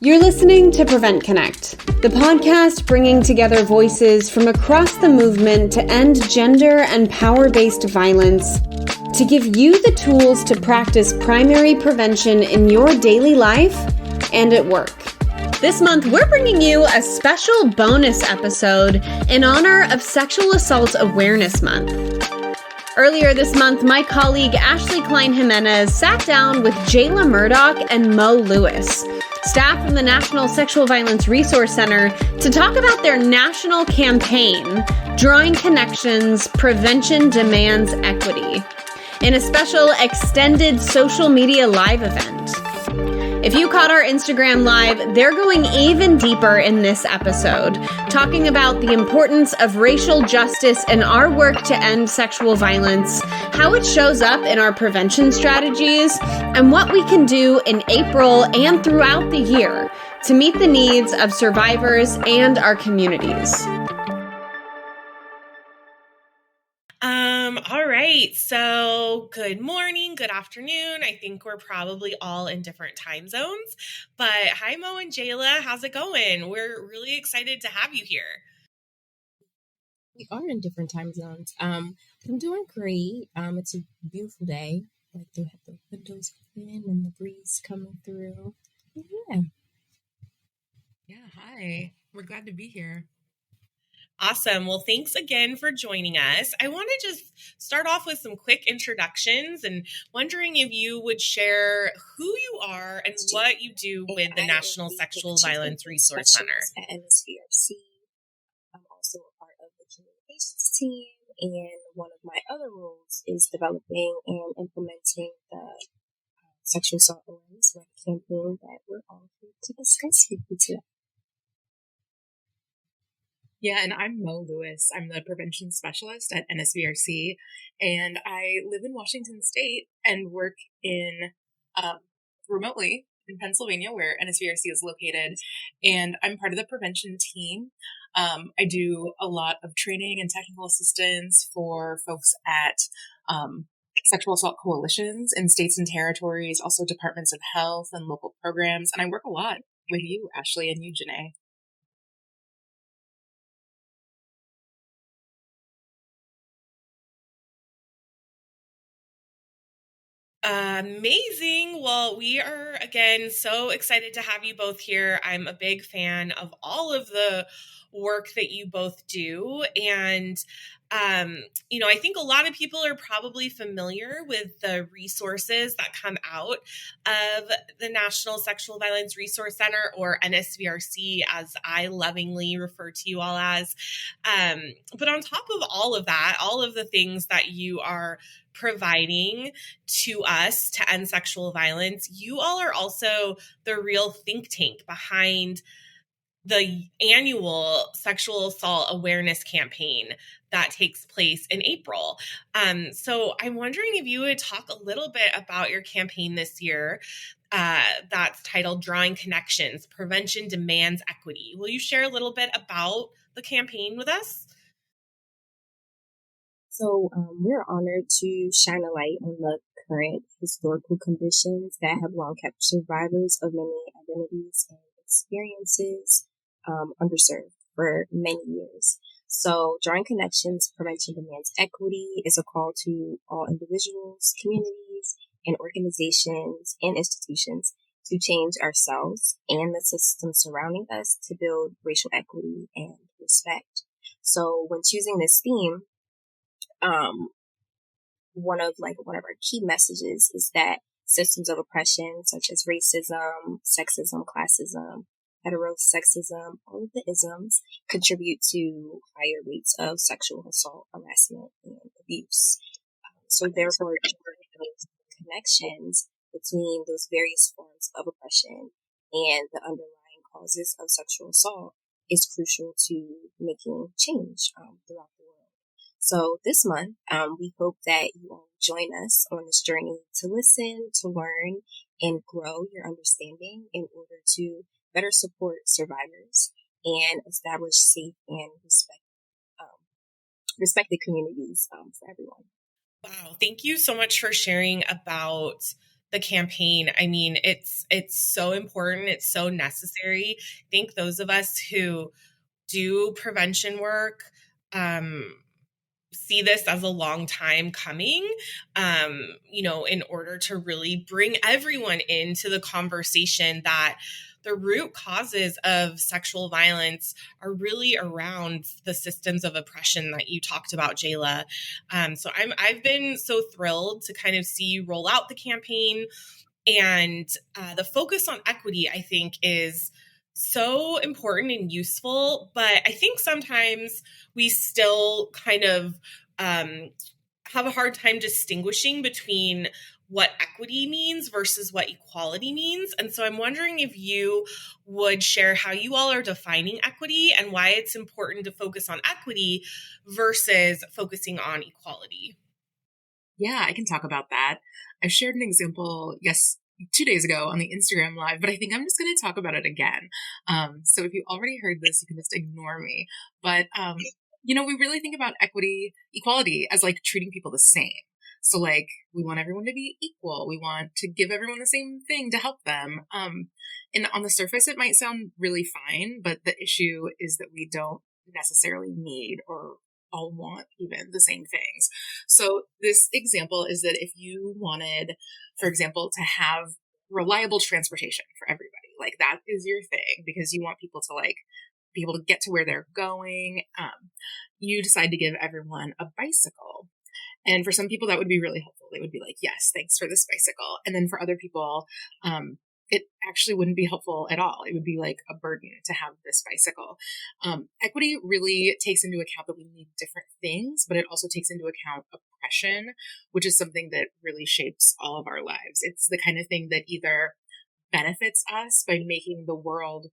You're listening to PreventConnect, the podcast bringing together voices from across the movement to end gender and power-based violence, to give you the tools to practice primary prevention in your daily life and at work. This month, we're bringing you a special bonus episode in honor of Sexual Assault Awareness Month. Earlier this month, my colleague Ashley Klein-Jimenez sat down with Jayla Murdock and Mo Lewis, staff from the National Sexual Violence Resource Center, to talk about their national campaign, Drawing Connections, Prevention Demands Equity, in a special extended social media live event. If you caught our Instagram live, they're going even deeper in this episode, talking about the importance of racial justice in our work to end sexual violence, how it shows up in our prevention strategies, and what we can do in April and throughout the year to meet the needs of survivors and our communities. All right. So good morning, good afternoon. I think we're probably all in different time zones, but hi, Mo and Jayla. How's it going? We're really excited to have you here. We are in different time zones. I'm doing great. It's a beautiful day. Like they have the windows open and the breeze coming through. Yeah. Hi. We're glad to be here. Awesome. Well, thanks again for joining us. I want to just start off with some quick introductions and wondering if you would share who you are and what you do with the National Sexual Violence Resource Center. At NSVRC. I'm also a part of the communications team, and one of my other roles is developing and implementing the sexual assault awareness campaign that we're all here to discuss with you today. Yeah, and I'm Mo Lewis. I'm the prevention specialist at NSVRC, and I live in Washington State and work in remotely in Pennsylvania, where NSVRC is located, and I'm part of the prevention team. I do a lot of training and technical assistance for folks at sexual assault coalitions in states and territories, also departments of health and local programs, and I work a lot with you, Ashley, and you, Janae. Amazing. Well, we are, again, so excited to have you both here. I'm a big fan of all of the work that you both do. And, I think a lot of people are probably familiar with the resources that come out of the National Sexual Violence Resource Center, or NSVRC, as I lovingly refer to you all as. But on top of all of that, all of the things that you are providing to us to end sexual violence, you all are also the real think tank behind the annual sexual assault awareness campaign that takes place in April. So I'm wondering if you would talk a little bit about your campaign this year that's titled Drawing Connections, Prevention Demands Equity. Will you share a little bit about the campaign with us? So we're honored to shine a light on the current historical conditions that have long kept survivors of many identities and experiences underserved for many years. So Drawing Connections, Prevention Demands Equity is a call to all individuals, communities, and organizations and institutions to change ourselves and the system surrounding us to build racial equity and respect. So when choosing this theme, one of our key messages is that systems of oppression such as racism, sexism, classism, heterosexism, all of the isms contribute to higher rates of sexual assault, harassment, and abuse. So therefore, those connections between those various forms of oppression and the underlying causes of sexual assault is crucial to making change throughout the world. So this month, we hope that you all join us on this journey to listen, to learn, and grow your understanding in order to better support survivors and establish safe and respected communities for everyone. Wow. Thank you so much for sharing about the campaign. I mean, it's so important. It's so necessary. I think those of us who do prevention work, see this as a long time coming, in order to really bring everyone into the conversation that the root causes of sexual violence are really around the systems of oppression that you talked about, Jayla. So I've been so thrilled to kind of see you roll out the campaign, and the focus on equity, I think, is so important and useful, but I think sometimes we still kind of have a hard time distinguishing between what equity means versus what equality means. And so I'm wondering if you would share how you all are defining equity and why it's important to focus on equity versus focusing on equality. Yeah, I can talk about that. I shared an example, 2 days ago on the Instagram live, but I think I'm just going to talk about it again. So if you already heard this, you can just ignore me. But, we really think about equality as like treating people the same. So like we want everyone to be equal. We want to give everyone the same thing to help them. And on the surface, it might sound really fine, but the issue is that we don't necessarily need or all want even the same things. So this example is that if you wanted, for example, to have reliable transportation for everybody, like that is your thing because you want people to like be able to get to where they're going. You decide to give everyone a bicycle. And for some people that would be really helpful. They would be like, yes, thanks for this bicycle. And then for other people, it actually wouldn't be helpful at all. It would be like a burden to have this bicycle. Equity really takes into account that we need different things, but it also takes into account oppression, which is something that really shapes all of our lives. It's the kind of thing that either benefits us by making the world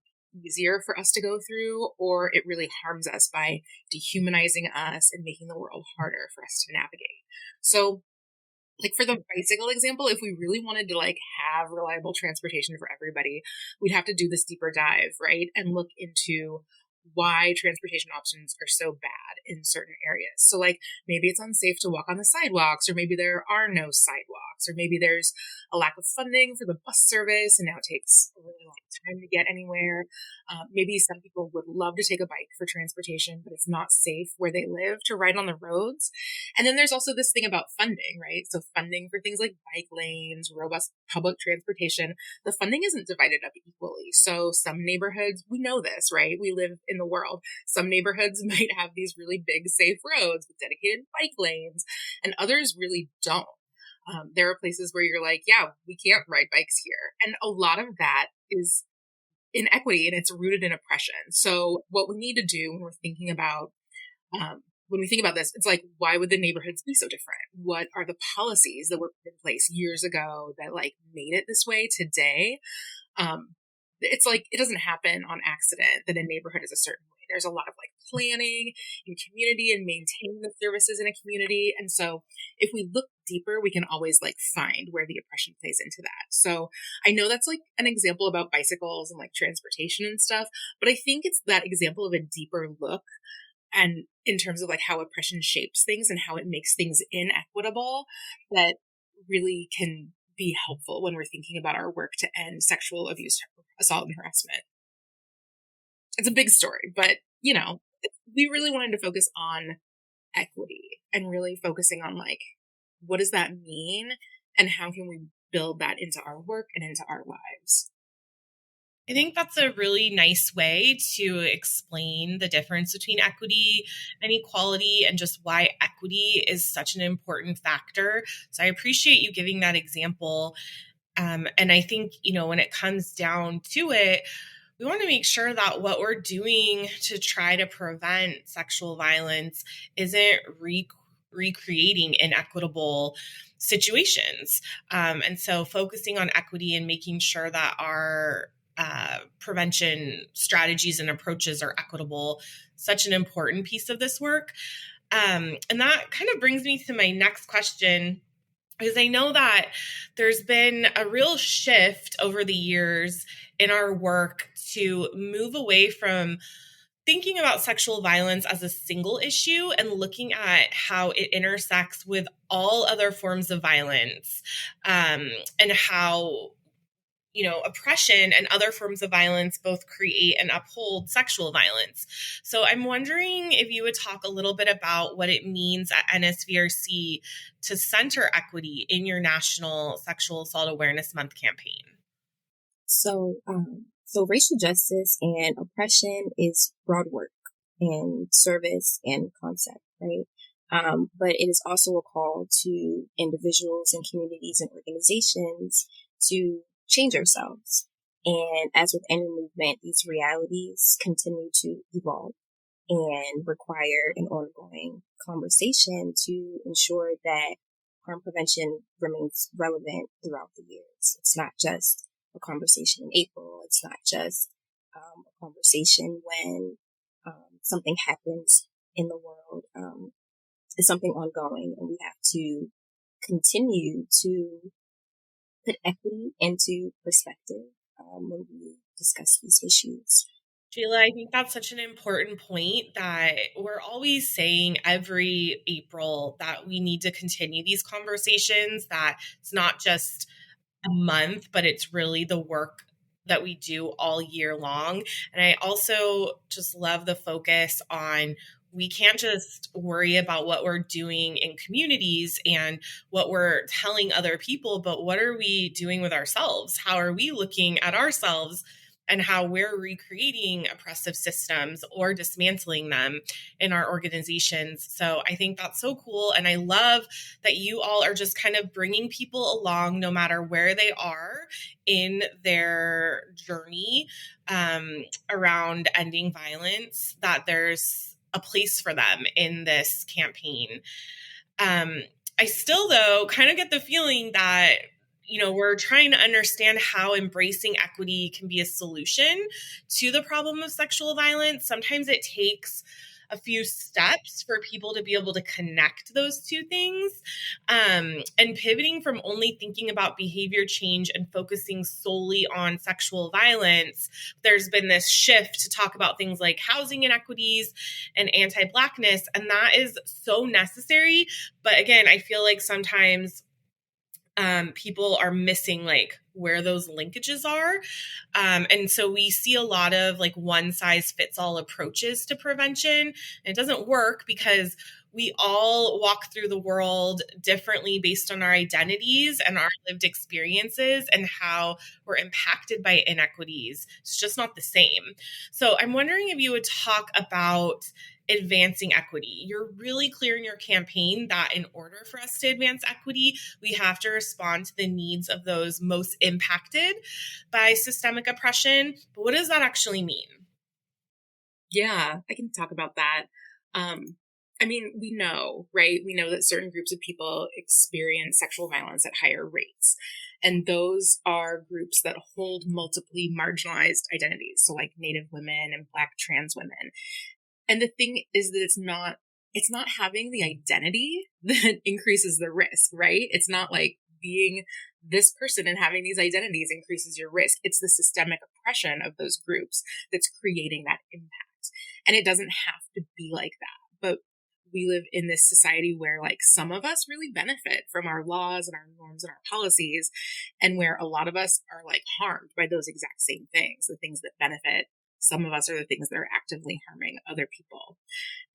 easier for us to go through, or it really harms us by dehumanizing us and making the world harder for us to navigate. So like for the bicycle example, if we really wanted to like have reliable transportation for everybody, we'd have to do this deeper dive, right? And look into why transportation options are so bad in certain areas. So like maybe it's unsafe to walk on the sidewalks, or maybe there are no sidewalks, or maybe there's a lack of funding for the bus service and now it takes a really long time to get anywhere. Maybe some people would love to take a bike for transportation, but it's not safe where they live to ride on the roads. And then there's also this thing about funding, right? So funding for things like bike lanes, robust public transportation, the funding isn't divided up equally. So some neighborhoods, we know this, right? We live in the world. Some neighborhoods might have these really big, safe roads with dedicated bike lanes, and others really don't. There are places where you're like, yeah, we can't ride bikes here. And a lot of that is inequity and it's rooted in oppression. So what we need to do when we're thinking about when we think about this, it's like, why would the neighborhoods be so different? What are the policies that were put in place years ago that like made it this way today? It's like, it doesn't happen on accident that a neighborhood is a certain way. There's a lot of like planning in community and maintaining the services in a community. And so if we look deeper, we can always like find where the oppression plays into that. So I know that's like an example about bicycles and like transportation and stuff, but I think it's that example of a deeper look. And in terms of like how oppression shapes things and how it makes things inequitable, that really can be helpful when we're thinking about our work to end sexual abuse, assault, and harassment. It's a big story, but we really wanted to focus on equity and really focusing on like, what does that mean and how can we build that into our work and into our lives? I think that's a really nice way to explain the difference between equity and equality and just why equity is such an important factor. So I appreciate you giving that example. And I think, when it comes down to it, we want to make sure that what we're doing to try to prevent sexual violence isn't recreating inequitable situations. And so focusing on equity and making sure that our prevention strategies and approaches are equitable, such an important piece of this work. And that kind of brings me to my next question, because I know that there's been a real shift over the years in our work to move away from thinking about sexual violence as a single issue and looking at how it intersects with all other forms of violence, and how oppression and other forms of violence both create and uphold sexual violence. So I'm wondering if you would talk a little bit about what it means at NSVRC to center equity in your National Sexual Assault Awareness Month campaign. So racial justice and oppression is broad work and service and concept, right? But it is also a call to individuals and communities and organizations to change ourselves. And as with any movement, these realities continue to evolve and require an ongoing conversation to ensure that harm prevention remains relevant throughout the years. It's not just a conversation in April. It's not just a conversation when something happens in the world. It's something ongoing, and we have to continue to put equity into perspective when we discuss these issues. Jayla, I think that's such an important point that we're always saying every April that we need to continue these conversations, that it's not just a month, but it's really the work that we do all year long. And I also just love the focus on we can't just worry about what we're doing in communities and what we're telling other people, but what are we doing with ourselves? How are we looking at ourselves and how we're recreating oppressive systems or dismantling them in our organizations? So I think that's so cool. And I love that you all are just kind of bringing people along no matter where they are in their journey around ending violence, that there's a place for them in this campaign. I still, though, kind of get the feeling that we're trying to understand how embracing equity can be a solution to the problem of sexual violence. Sometimes it takes a few steps for people to be able to connect those two things. And pivoting from only thinking about behavior change and focusing solely on sexual violence, there's been this shift to talk about things like housing inequities and anti-Blackness, and that is so necessary. But again, I feel like sometimes people are missing like where those linkages are. And so we see a lot of like one size fits all approaches to prevention. And it doesn't work because we all walk through the world differently based on our identities and our lived experiences and how we're impacted by inequities. It's just not the same. So I'm wondering if you would talk about advancing equity. You're really clear in your campaign that in order for us to advance equity, we have to respond to the needs of those most impacted by systemic oppression. But what does that actually mean? Yeah, I can talk about that. We know, right? We know that certain groups of people experience sexual violence at higher rates. And those are groups that hold multiply marginalized identities. So like Native women and Black trans women. And the thing is that it's not having the identity that increases the risk, right? It's not like being this person and having these identities increases your risk. It's the systemic oppression of those groups that's creating that impact. And it doesn't have to be like that. But we live in this society where like some of us really benefit from our laws and our norms and our policies, and where a lot of us are like harmed by those exact same things, the things that benefit some of us are the things that are actively harming other people.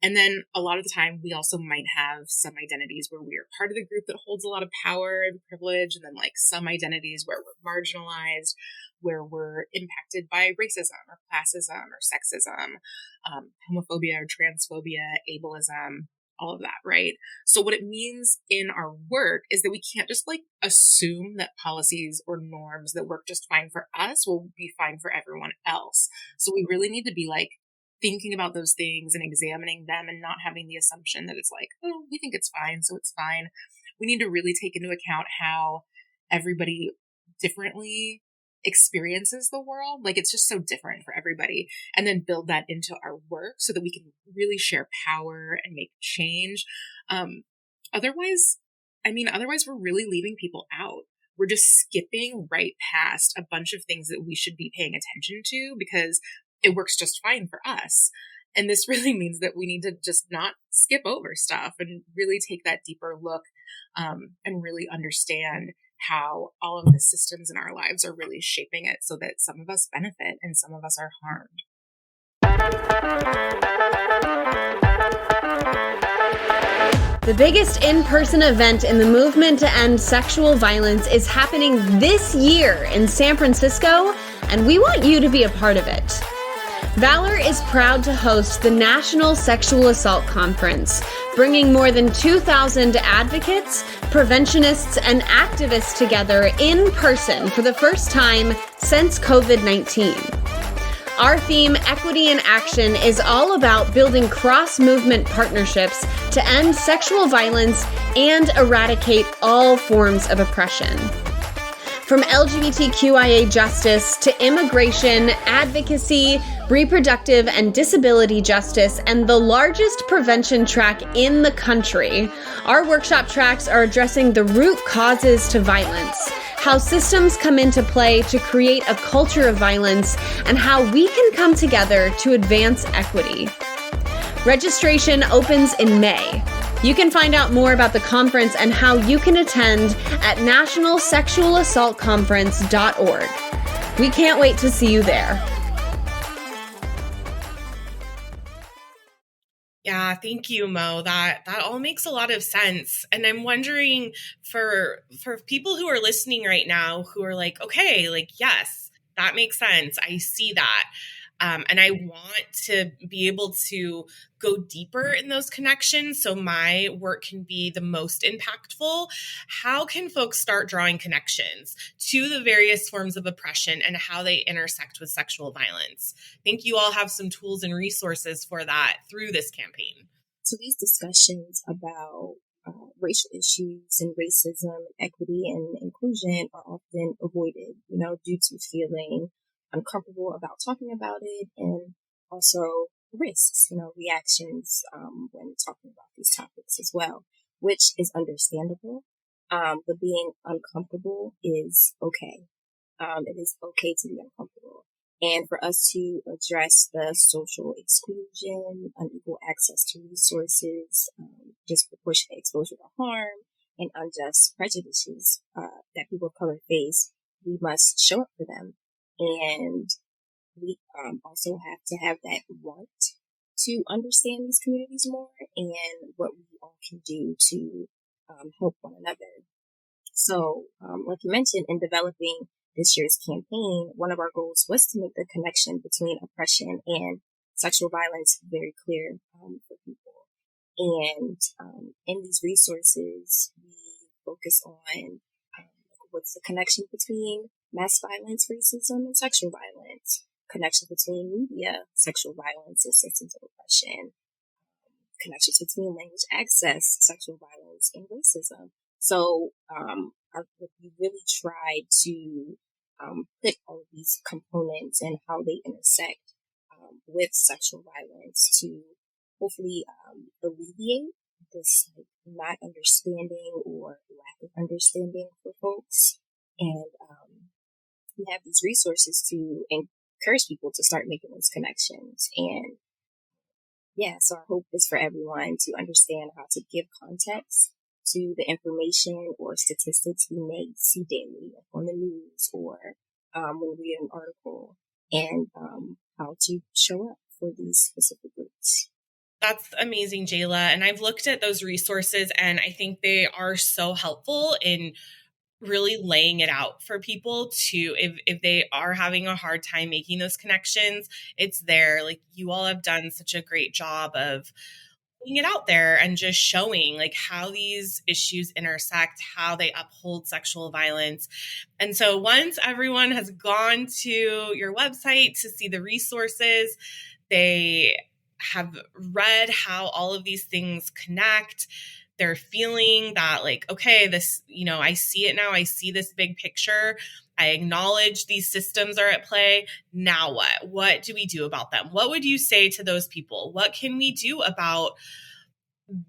And then a lot of the time, we also might have some identities where we are part of the group that holds a lot of power and privilege. And then like some identities where we're marginalized, where we're impacted by racism or classism or sexism, homophobia or transphobia, ableism, all of that, right? So what it means in our work is that we can't just like assume that policies or norms that work just fine for us will be fine for everyone else. So we really need to be like thinking about those things and examining them and not having the assumption that it's like, oh, we think it's fine, so it's fine. We need to really take into account how everybody differently experiences the world. Like it's just so different for everybody, and then build that into our work so that we can really share power and make change. Otherwise we're really leaving people out. We're just skipping right past a bunch of things that we should be paying attention to because it works just fine for us. And this really means that we need to just not skip over stuff and really take that deeper look, and really understand how all of the systems in our lives are really shaping it so that some of us benefit and some of us are harmed. The biggest in-person event in the movement to end sexual violence is happening this year in San Francisco, and we want you to be a part of it. Valor is proud to host the National Sexual Assault Conference, bringing more than 2,000 advocates, preventionists, and activists together in person for the first time since COVID-19. Our theme, Equity in Action, is all about building cross-movement partnerships to end sexual violence and eradicate all forms of oppression. From LGBTQIA justice to immigration, advocacy, reproductive and disability justice, and the largest prevention track in the country, our workshop tracks are addressing the root causes to violence, how systems come into play to create a culture of violence, and how we can come together to advance equity. Registration opens in May. You can find out more about the conference and how you can attend at nationalsexualassaultconference.org. We can't wait to see you there. Yeah, thank you, Mo. That all makes a lot of sense. And I'm wondering for people who are listening right now who are like, okay, like, yes, that makes sense. I see that. And I want to be able to go deeper in those connections so my work can be the most impactful. How can folks start drawing connections to the various forms of oppression and how they intersect with sexual violence? I think you all have some tools and resources for that through this campaign. So these discussions about racial issues and racism, equity, and inclusion are often avoided, due to feeling uncomfortable about talking about it, and also risks, reactions when talking about these topics as well, which is understandable. But being uncomfortable is okay. It is okay to be uncomfortable. And for us to address the social exclusion, unequal access to resources, disproportionate exposure to harm, and unjust prejudices that people of color face, we must show up for them. And we also have to have that want to understand these communities more and what we all can do to help one another. So, like you mentioned, in developing this year's campaign, one of our goals was to make the connection between oppression and sexual violence very clear for people. And in these resources, we focus on what's the connection between mass violence, racism, and sexual violence, connection between media, sexual violence, and systems of oppression, connections between language access, sexual violence, and racism. So we really tried to put all of these components and how they intersect with sexual violence to hopefully alleviate this not understanding or lack of understanding for folks. And we have these resources to encourage people to start making those connections. And yeah, so our hope is for everyone to understand how to give context to the information or statistics we may see daily on the news or when we read an article, and how to show up for these specific groups. That's amazing, Jayla. And I've looked at those resources and I think they are so helpful in really laying it out for people to, if they are having a hard time making those connections, it's there. Like, you all have done such a great job of putting it out there and just showing like how these issues intersect, how they uphold sexual violence. And so once everyone has gone to your website to see the resources, they have read how all of these things connect, they're feeling that like, okay, this, I see it now. I see this big picture. I acknowledge these systems are at play. Now what? What do we do about them? What would you say to those people? What can we do about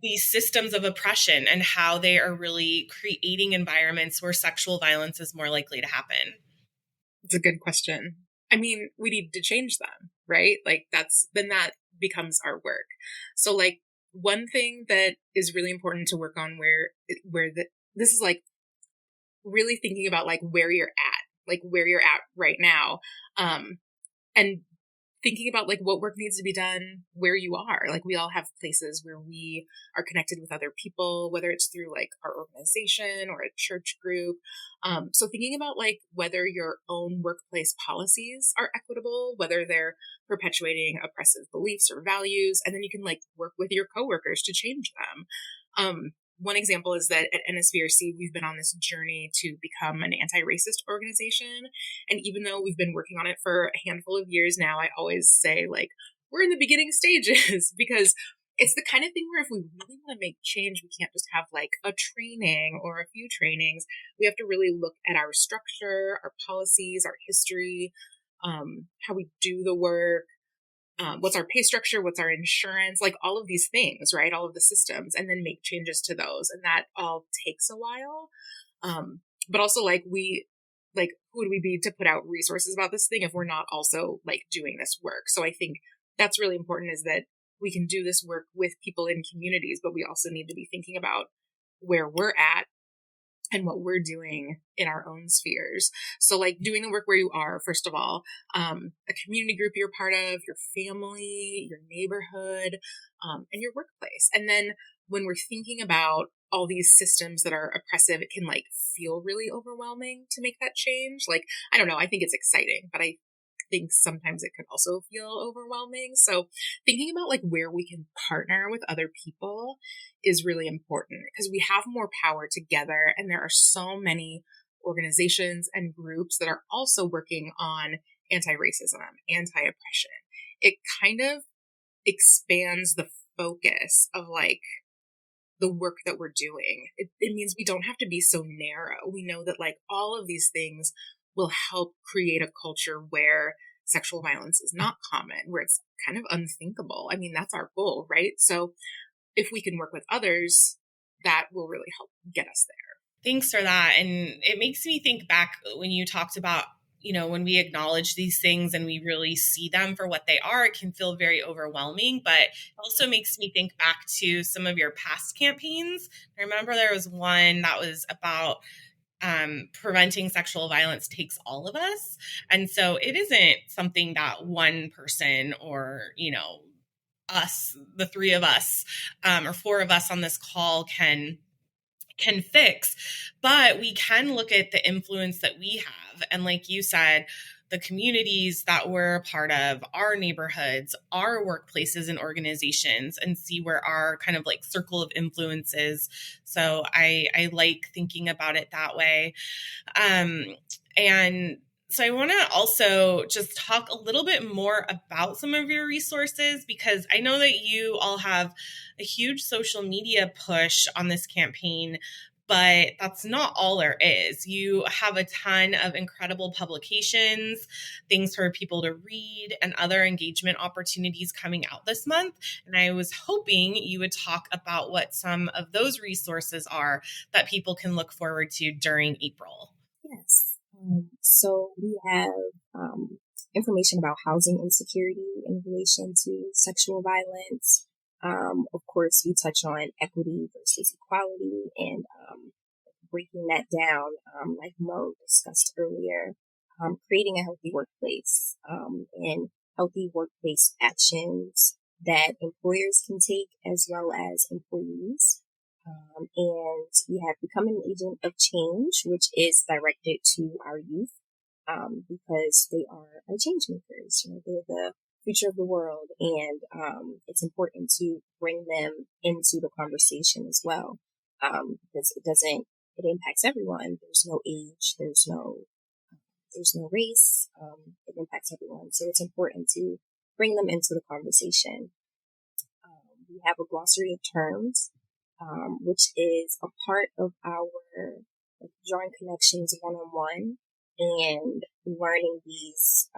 these systems of oppression and how they are really creating environments where sexual violence is more likely to happen? It's a good question. I mean, we need to change them, right? Like that's been that becomes our work. So like one thing that is really important to work on this is like really thinking about like where you're at right now. And thinking about like what work needs to be done where you are. Like we all have places where we are connected with other people, whether it's through like our organization or a church group. So thinking about like whether your own workplace policies are equitable, whether they're perpetuating oppressive beliefs or values, and then you can like work with your coworkers to change them. One example is that at NSVRC, we've been on this journey to become an anti-racist organization. And even though we've been working on it for a handful of years now, I always say like, we're in the beginning stages because it's the kind of thing where if we really want to make change, we can't just have like a training or a few trainings. We have to really look at our structure, our policies, our history, how we do the work. What's our pay structure, what's our insurance, like all of these things, right? All of the systems, and then make changes to those. And that all takes a while. But also like who would we be to put out resources about this thing if we're not also like doing this work? So I think that's really important, is that we can do this work with people in communities, but we also need to be thinking about where we're at and what we're doing in our own spheres. So like doing the work where you are, first of all, a community group you're part of, your family, your neighborhood, and your workplace. And then when we're thinking about all these systems that are oppressive, it can like feel really overwhelming to make that change. Like, I don't know, I think it's exciting, but I think sometimes it could also feel overwhelming. So thinking about like where we can partner with other people is really important, because we have more power together, and there are so many organizations and groups that are also working on anti-racism, anti-oppression. It kind of expands the focus of like the work that we're doing. It means we don't have to be so narrow. We know that like all of these things will help create a culture where sexual violence is not common, where it's kind of unthinkable. I mean, that's our goal, right? So if we can work with others, that will really help get us there. Thanks for that. And it makes me think back when you talked about, when we acknowledge these things and we really see them for what they are, it can feel very overwhelming, but it also makes me think back to some of your past campaigns. I remember there was one that was about preventing sexual violence takes all of us. And so it isn't something that one person or, us, the three of us, or four of us on this call can fix, but we can look at the influence that we have. And like you said, the communities that we're a part of, our neighborhoods, our workplaces and organizations, and see where our kind of like circle of influence is. So I like thinking about it that way. And so I want to also just talk a little bit more about some of your resources, because I know that you all have a huge social media push on this campaign, but that's not all there is. You have a ton of incredible publications, things for people to read, and other engagement opportunities coming out this month. And I was hoping you would talk about what some of those resources are that people can look forward to during April. Yes. So we have information about housing insecurity in relation to sexual violence. Of course, we touch on equity versus equality and breaking that down, like Mo discussed earlier, creating a healthy workplace and healthy workplace actions that employers can take as well as employees. And we have Become an Agent of Change, which is directed to our youth because they are our change makers. They're the future of the world, and it's important to bring them into the conversation as well, because it impacts everyone. There's no age, there's no race. It impacts everyone, so it's important to bring them into the conversation. We have a glossary of terms, which is a part of our drawing connections one-on-one and learning these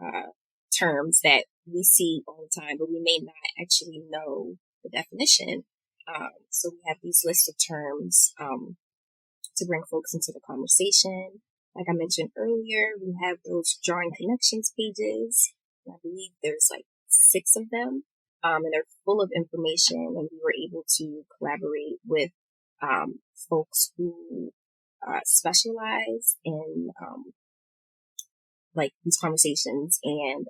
terms that we see all the time, but we may not actually know the definition. So we have these lists of terms to bring folks into the conversation. Like I mentioned earlier, we have those drawing connections pages. I believe there's like 6 of them. and they're full of information, and we were able to collaborate with folks who specialize in like these conversations, and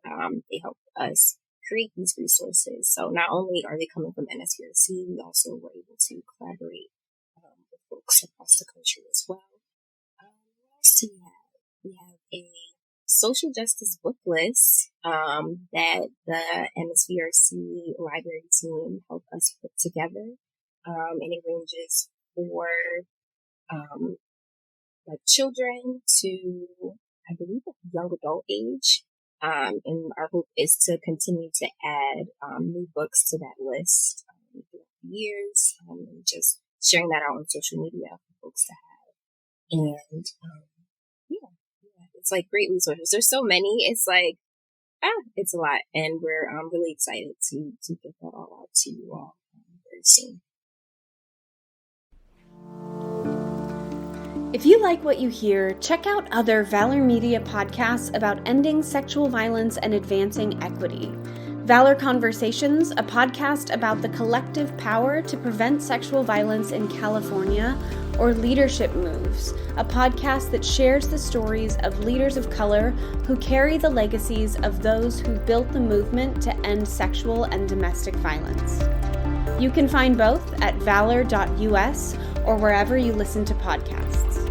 they help us create these resources. So not only are they coming from NSVRC, we also were able to collaborate with folks across the country as well. What else do we have? We have a social justice book list that the NSVRC library team helped us put together, and it ranges for like children to, I believe, young adult age. And our hope is to continue to add new books to that list throughout the years, and just sharing that out on social media for folks to have. And yeah, it's like great resources. There's so many. It's like, it's a lot. And we're really excited to get that all out to you all very soon. If you like what you hear, check out other Valor Media podcasts about ending sexual violence and advancing equity. Valor Conversations, a podcast about the collective power to prevent sexual violence in California, or Leadership Moves, a podcast that shares the stories of leaders of color who carry the legacies of those who built the movement to end sexual and domestic violence. You can find both at valor.us or wherever you listen to podcasts.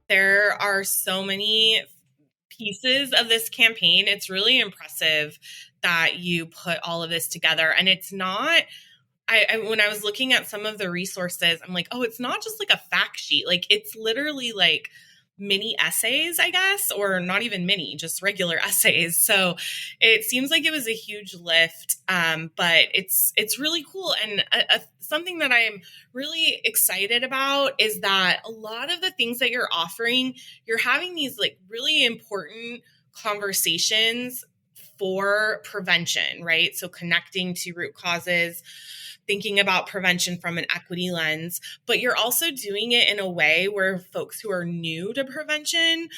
There are so many pieces of this campaign. It's really impressive that you put all of this together. And it's not, when I was looking at some of the resources, I'm like, oh, it's not just like a fact sheet. Like, it's literally like mini essays, I guess, or not even mini, just regular essays. So it seems like it was a huge lift, but it's really cool. And something that I'm really excited about is that a lot of the things that you're offering, you're having these like really important conversations for prevention, right? So connecting to root causes, thinking about prevention from an equity lens, but you're also doing it in a way where folks who are new to prevention,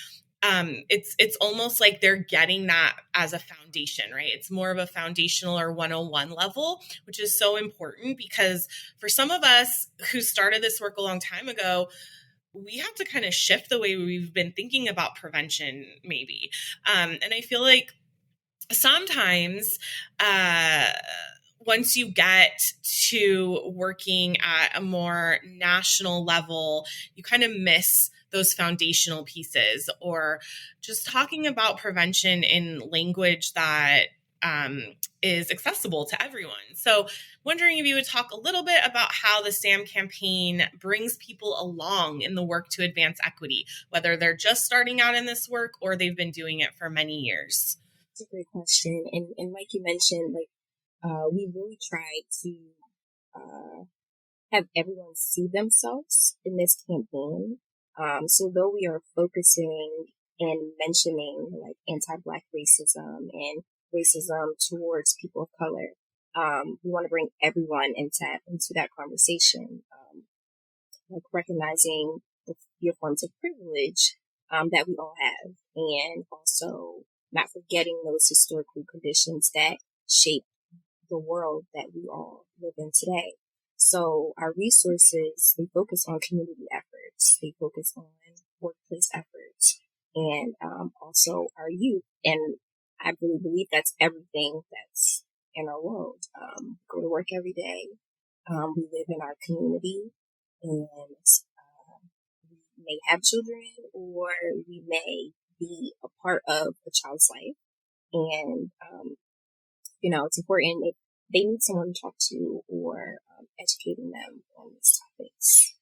it's almost like they're getting that as a foundation, right? It's more of a foundational or 101 level, which is so important because for some of us who started this work a long time ago, we have to kind of shift the way we've been thinking about prevention, maybe. And I feel like sometimes, once you get to working at a more national level, you kind of miss those foundational pieces, or just talking about prevention in language that is accessible to everyone. So wondering if you would talk a little bit about how the SAM campaign brings people along in the work to advance equity, whether they're just starting out in this work or they've been doing it for many years. That's a great question. And like you mentioned, like, we really tried to have everyone see themselves in this campaign. So though we are focusing and mentioning like anti-Black racism and racism towards people of color, we want to bring everyone into that conversation, like recognizing the forms of privilege that we all have, and also not forgetting those historical conditions that shape the world that we all live in today. So our resources, they focus on community efforts, they focus on workplace efforts, and also our youth. And I really believe that's everything that's in our world. Go to work every day. We live in our community, and we may have children, or we may be a part of a child's life. And it's important if they need someone to talk to, or educating them on these topics.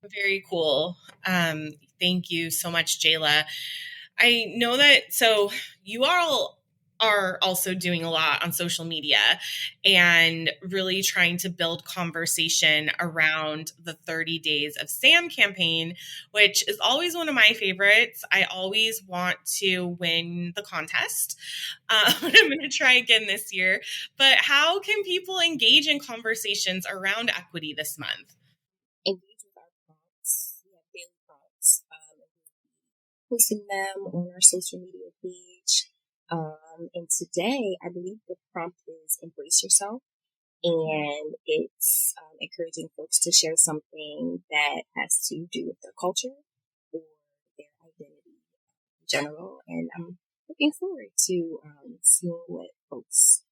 Very cool. Thank you so much, Jayla. I know that, so you all are also doing a lot on social media and really trying to build conversation around the 30 Days of SAM campaign, which is always one of my favorites. I always want to win the contest. I'm going to try again this year. But how can people engage in conversations around equity this month? Engage with our prompts. We have daily posting them on our social media page. And today, I believe the prompt is embrace yourself. And it's encouraging folks to share something that has to do with their culture or their identity in general. And I'm looking forward to seeing what folks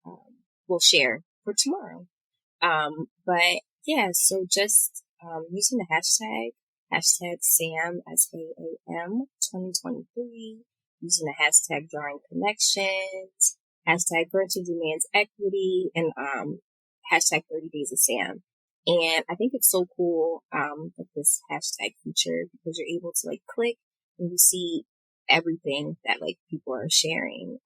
will share for tomorrow. But yeah, so just using the hashtag SAM, SAAM 2023, using the hashtag drawing connections, hashtag Virtue Demands Equity, and hashtag 30 Days of Sam. And I think it's so cool with this hashtag feature because you're able to like click and you see everything that like people are sharing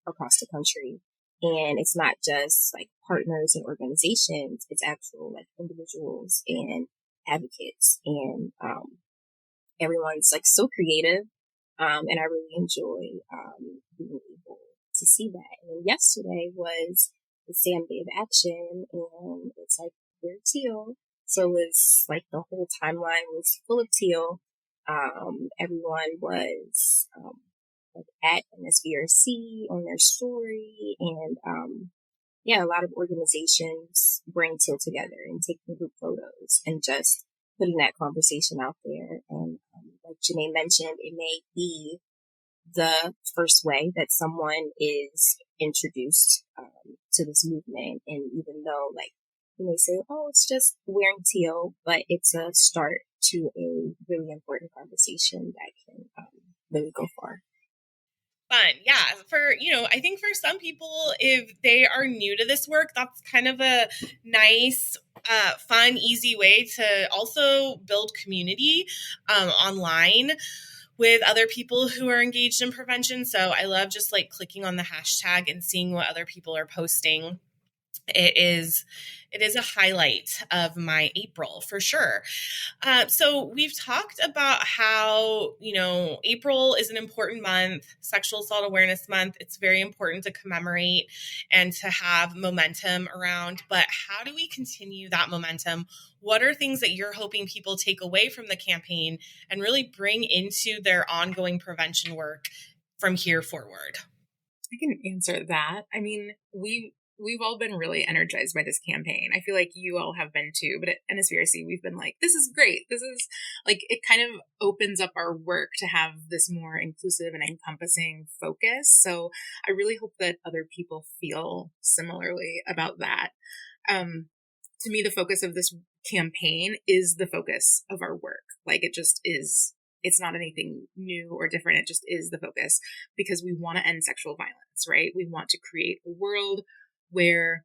across the country. And it's not just like partners and organizations, it's actual like individuals and advocates. And everyone's like so creative. And I really enjoy being able to see that. And then yesterday was the Sam Day of Action, and it's like we're teal. So it was like the whole timeline was full of teal. Everyone was like at NSVRC on their story, and yeah, a lot of organizations bring teal together and taking group photos and just putting that conversation out there. And like Janae mentioned, it may be the first way that someone is introduced to this movement. And even though like you may say, oh, it's just wearing teal, but it's a start to a really important conversation that can really go far. Fun. Yeah. I think for some people, if they are new to this work, that's kind of a nice, fun, easy way to also build community online with other people who are engaged in prevention. So I love just like clicking on the hashtag and seeing what other people are posting. It is a highlight of my April for sure. So we've talked about how, April is an important month, Sexual Assault Awareness Month. It's very important to commemorate and to have momentum around. But how do we continue that momentum? What are things that you're hoping people take away from the campaign and really bring into their ongoing prevention work from here forward? I can answer that. I mean, we've all been really energized by this campaign. I feel like you all have been too, but at NSVRC, we've been like, this is great. This is like, it kind of opens up our work to have this more inclusive and encompassing focus. So I really hope that other people feel similarly about that. To me, the focus of this campaign is the focus of our work. Like it just is. It's not anything new or different. It just is the focus because we want to end sexual violence, right? We want to create a world where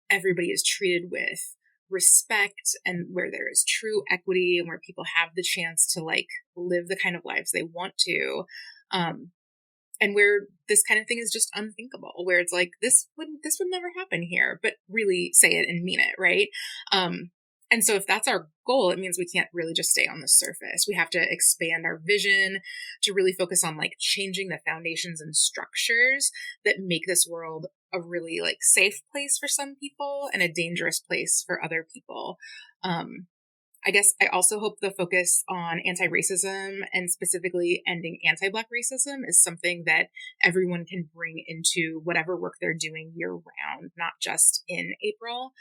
everybody is treated with respect and where there is true equity and where people have the chance to like live the kind of lives they want to. And where this kind of thing is just unthinkable, where it's like, this would never happen here, but really say it and mean it. Right. And so if that's our goal, it means we can't really just stay on the surface. We have to expand our vision to really focus on like changing the foundations and structures that make this world a really like safe place for some people and a dangerous place for other people. I guess I also hope the focus on anti-racism and specifically ending anti-Black racism is something that everyone can bring into whatever work they're doing year round, not just in April.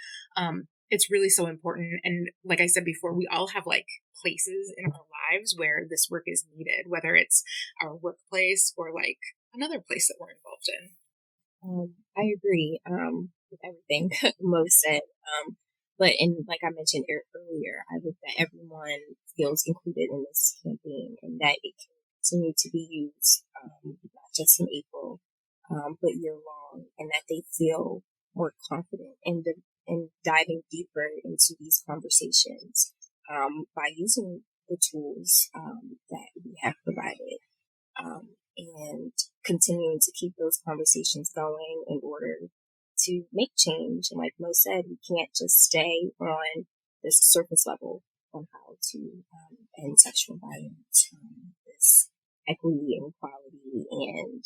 It's really so important. And like I said before, we all have like places in our lives where this work is needed, whether it's our workplace or like another place that we're involved in. I agree with everything Mo said. But like I mentioned earlier, I hope that everyone feels included in this campaign and that it can continue to be used, not just in April, but year long, and that they feel more confident in diving deeper into these conversations by using the tools that we have provided, and continuing to keep those conversations going in order to make change. And like Mo said, we can't just stay on this surface level on how to end sexual violence, this equity and equality, and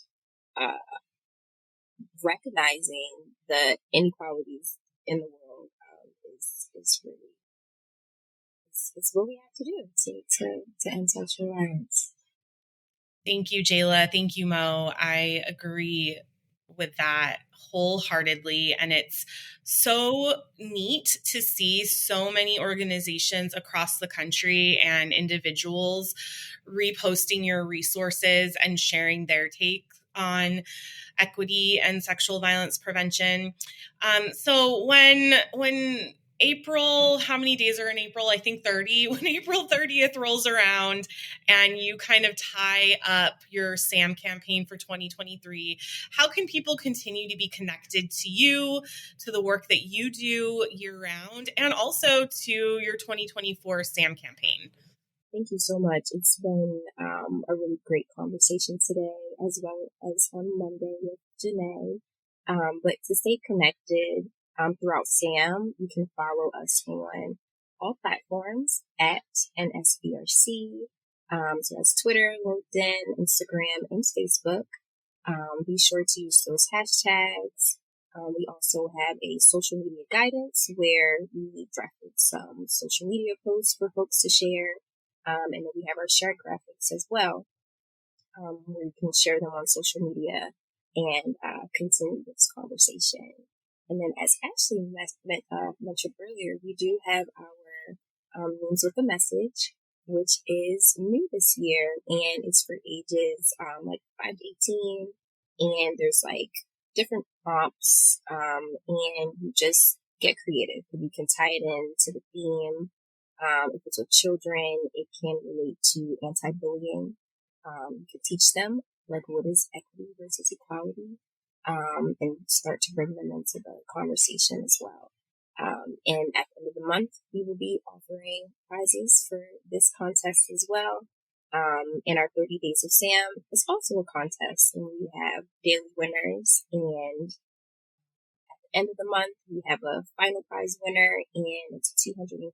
recognizing the inequalities in the world is really it's what we have to do to end sexual violence. Thank you, Jayla. Thank you, Mo. I agree with that wholeheartedly. And it's so neat to see so many organizations across the country and individuals reposting your resources and sharing their take on equity and sexual violence prevention. So when April, how many days are in April? I think 30. When April 30th rolls around and you kind of tie up your SAM campaign for 2023, how can people continue to be connected to you, to the work that you do year round, and also to your 2024 SAM campaign? Thank you so much. It's been a really great conversation today, as well as on Monday with Janae. But to stay connected throughout SAM, you can follow us on all platforms at NSVRC. So that's Twitter, LinkedIn, Instagram, and Facebook. Be sure to use those hashtags. We also have a social media guidance where we drafted some social media posts for folks to share. And then we have our shared graphics as well, where you can share them on social media and continue this conversation. And then, as Ashley mentioned earlier, we do have our Rooms with a Message, which is new this year, and it's for ages like 5 to 18. And there's like different prompts, and you just get creative. You can tie it into the theme. If it's with children, it can relate to anti-bullying. You can teach them, like, what is equity versus equality, and start to bring them into the conversation as well. And at the end of the month, we will be offering prizes for this contest as well. And our 30 Days of SAM is also a contest, and we have daily winners, and end of the month, we have a final prize winner, and it's a $250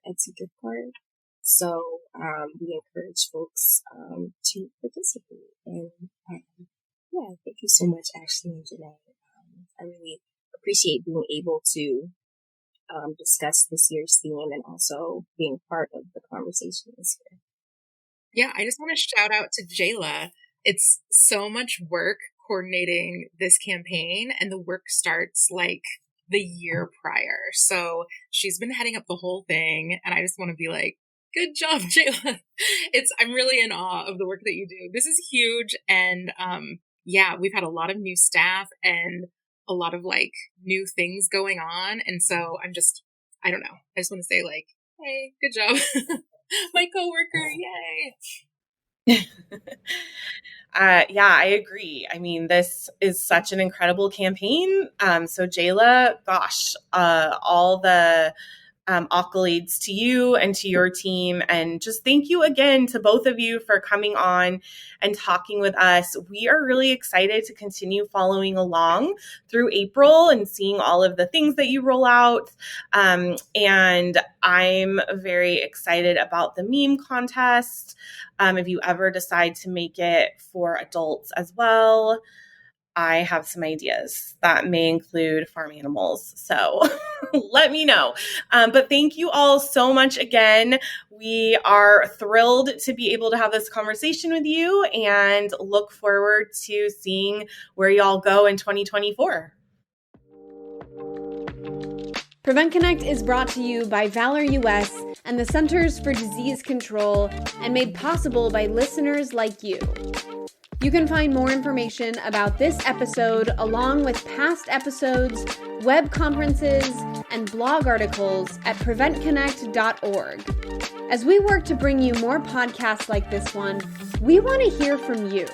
Etsy gift card. So we encourage folks to participate. And yeah, thank you so much, Ashley and Janae. I really appreciate being able to discuss this year's theme and also being part of the conversation this year. Yeah, I just want to shout out to Jayla. It's so much work coordinating this campaign, and the work starts like the year prior. So she's been heading up the whole thing, and I just want to be like, good job, Jayla. I'm really in awe of the work that you do. This is huge. And yeah, we've had a lot of new staff and a lot of like new things going on. And so I don't know. I just want to say like, hey, good job. My coworker, yay. Yeah, I agree. I mean, this is such an incredible campaign. So Jayla, gosh, all the accolades to you and to your team. And just thank you again to both of you for coming on and talking with us. We are really excited to continue following along through April and seeing all of the things that you roll out. And I'm very excited about the meme contest. If you ever decide to make it for adults as well, I have some ideas that may include farm animals. So let me know. But thank you all so much again. We are thrilled to be able to have this conversation with you and look forward to seeing where y'all go in 2024. PreventConnect is brought to you by Valor US and the Centers for Disease Control and made possible by listeners like you. You can find more information about this episode along with past episodes, web conferences, and blog articles at PreventConnect.org. As we work to bring you more podcasts like this one, we want to hear from you.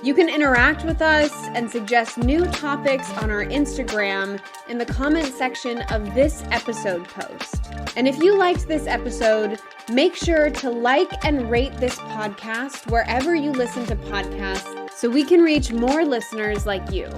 You can interact with us and suggest new topics on our Instagram in the comment section of this episode post. And if you liked this episode, make sure to like and rate this podcast wherever you listen to podcasts so we can reach more listeners like you.